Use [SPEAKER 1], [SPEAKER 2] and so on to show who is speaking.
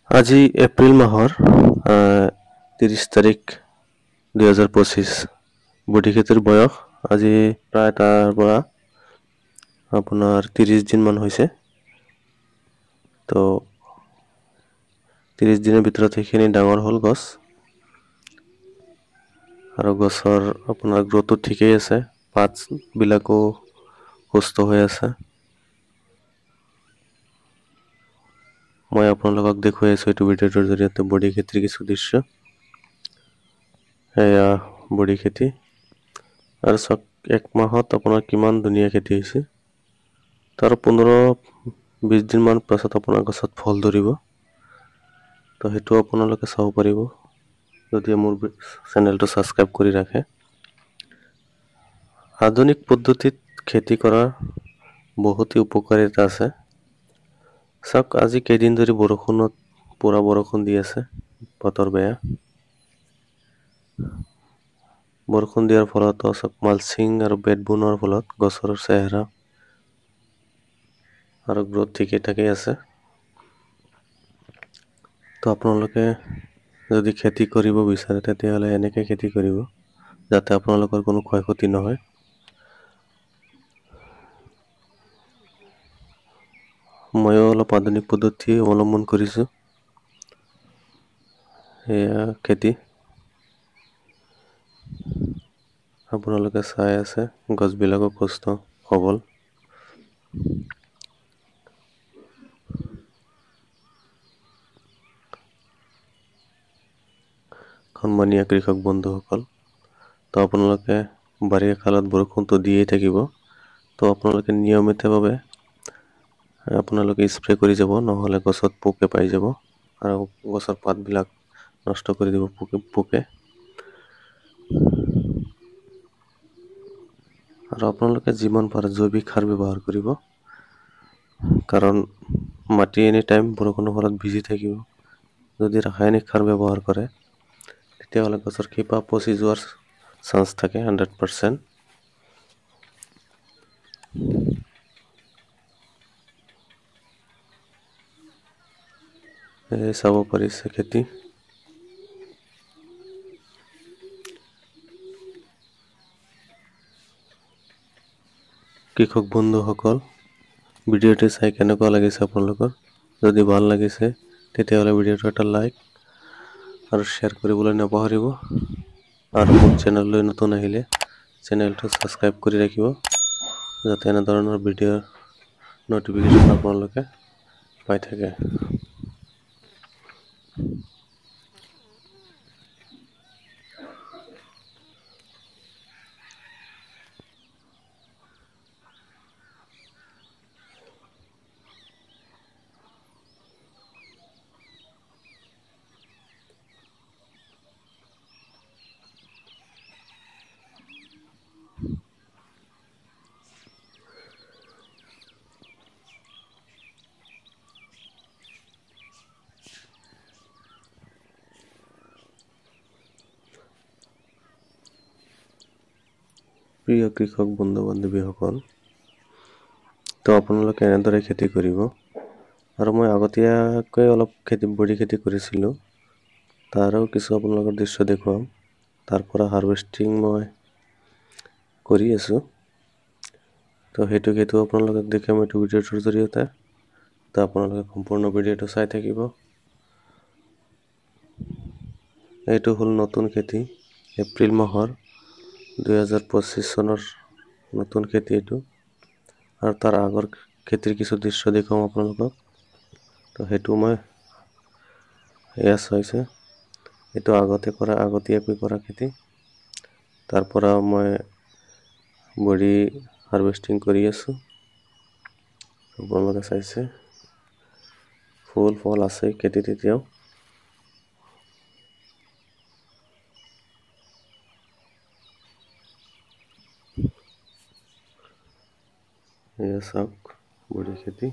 [SPEAKER 1] আজি এপ্ৰিল মাহৰ ৩০ তাৰিখ ২০২৫। বডি খেতিৰ বয়স আজি প্ৰায় তাৰ পৰা আপোনাৰ ৩০ দিন মান হৈছে। তো ৩০ দিনৰ ভিতৰত সেইখিনি ডাঙৰ হ'ল গছ, আৰু গছৰ আপোনাৰ গ্ৰথটো ঠিকেই আছে, পাতবিলাকো সুস্থ হৈ আছে। মই আপোনালোকক দেখুৱাই আছোঁ এইটো ভিডিঅ'টোৰ জৰিয়তে বডি খেতিৰ কিছু দৃশ্য। এয়া বডি খেতি, আৰু চাওক এক মাহত আপোনাৰ কিমান ধুনীয়া খেতি হৈছে। তাৰ 15-20 দিন মান পাছত আপোনাৰ গছত ফল ধৰিব। তো সেইটো আপোনালোকে চাব পাৰিব যদি মোৰ চেনেলটো ছাবস্ক্ৰাইব কৰি ৰাখে। আধুনিক পদ্ধতিত খেতি কৰাৰ বহুতেই উপকাৰিতা আছে। চাওক আজি কেইদিন ধৰি পুৰা বৰষুণ দি আছে, বতৰ বেয়া। বৰষুণ দিয়াৰ ফলত চাওক মালচিং আৰু বেড বনোৱাৰ ফলত গছৰ চেহেৰা আৰু গ্ৰোথ ঠিকেই আছে। তো আপোনালোকে যদি খেতি কৰিব বিচাৰে তেতিয়াহ'লে এনেকৈ খেতি কৰিব যাতে আপোনালোকৰ কোনো ক্ষয় ক্ষতি নহয়। ময়ো অলপ আধুনিক পদ্ধতি অৱলম্বন কৰিছোঁ। এয়া খেতি আপোনালোকে চাই আছে, গছবিলাকো সুস্থ সবল। সন্মানীয় কৃষক বন্ধুসকল, তো আপোনালোকে বাৰিষা কালত বৰষুণটো দিয়েই থাকিব। তো আপোনালোকে নিয়মিতভাৱে আপোনালোকে স্প্ৰে কৰি যাব, নহ'লে গছত পোকে পাই যাব আৰু গছৰ পাতবিলাক নষ্ট কৰি দিব পোকে। আৰু আপোনালোকে যিমান পাৰে জৈৱিক সাৰ ব্যৱহাৰ কৰিব, কাৰণ মাটি এনি টাইম বৰষুণৰ ফলত ভিজি থাকিব। যদি ৰাসায়নিক সাৰ ব্যৱহাৰ কৰে তেতিয়াহ'লে গছৰ শিপা পচি যোৱাৰ চান্স থাকে 100%। চাব পাৰিছে খেতি। কৃষক বন্ধুসকল, ভিডিঅ'টি চাই কেনেকুৱা লাগিছে আপোনালোকৰ? যদি ভাল লাগিছে তেতিয়াহ'লে ভিডিঅ'টো এটা লাইক আৰু শ্বেয়াৰ কৰিবলৈ নাপাহৰিব। আৰু মোৰ চেনেললৈ নতুন আহিলে চেনেলটো ছাবস্ক্ৰাইব কৰি ৰাখিব, যাতে এনেধৰণৰ ভিডিঅ'ৰ ন'টিফিকেশ্যন আপোনালোকে পাই থাকে। প্ৰিয় কৃষক বন্ধু বান্ধৱীসকল, তো আপোনালোকে এনেদৰে খেতি কৰিব। আৰু মই আগতীয়াকৈ অলপ বডি খেতি কৰিছিলোঁ, তাৰো কিছু আপোনালোকৰ দৃশ্য দেখুৱাম। তাৰ পৰা হাৰ্ভেষ্টিং মই কৰি আছোঁ, তো সেইটো আপোনালোকক দেখাম এইটো ভিডিঅ'টোৰ জৰিয়তে। তো আপোনালোকে সম্পূৰ্ণ ভিডিঅ'টো চাই থাকিব। এইটো হ'ল নতুন খেতি, এপ্ৰিল মাহৰ 2025 চনৰ নতুন খেতি এইটো। আৰু তাৰ আগৰ খেতিৰ কিছু দৃশ্য দেখুৱাম আপোনালোকক। তো সেইটো মই এয়া চাইছে, এইটো আগতীয়াকৈ কৰা খেতি। তাৰ পৰা মই বডি হাৰ্ভেষ্টিং কৰি আছোঁ, আপোনালোকে চাইছে। ফুল ফল আছে খেতিত এতিয়াও। এয়া চাওক বডি খেতি।